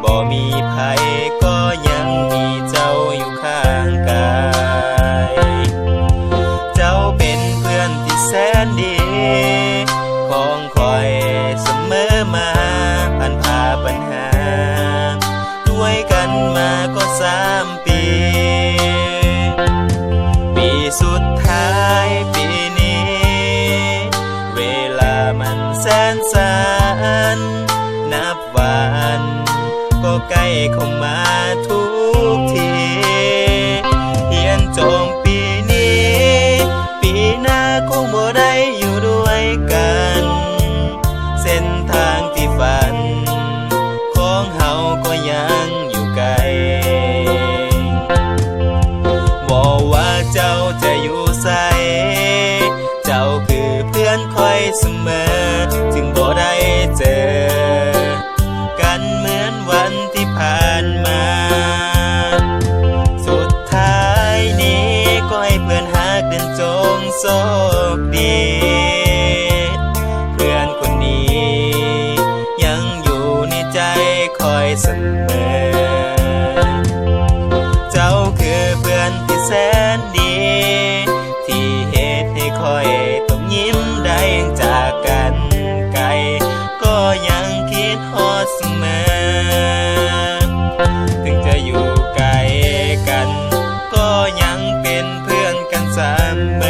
บ่มีภัยก็ยังมีเจ้าอยู่ข้างกายเจ้าเป็นเพื่อนที่แสนดีของคอยเสมอมาผ่านพาปัญหาด้วยกันมาก็3 ปีปีสุดท้ายปีนี้เวลามันแสนสานนับวันก็ใกล้เข้ามาทุกทีเฮียนจงปีนี้ปีหน้าคงบ่ได้อยู่ด้วยกันเส้นทางที่ฝันของเฮาก็ยังอยู่ไกลบอกว่าเจ้าจะอยู่ไสเจ้าคือเพื่อนคอยเสมอถึงบ่ได้เจอกันเหมือนวันที่ผ่านมาสุดท้ายนี้ก็ให้เพื่อนหักเดินจงโชคดีเพื่อนคนนี้ยังอยู่ในใจคอยเสมอเจ้าคือเพื่อนที่แสนดีที่เหตุให้คอยต้องยิ้มได้จากกันไกลก็ยังคิดฮอดเสมอถึงจะอยู่ไกลกันก็ยังเป็นเพื่อนกันเสมอ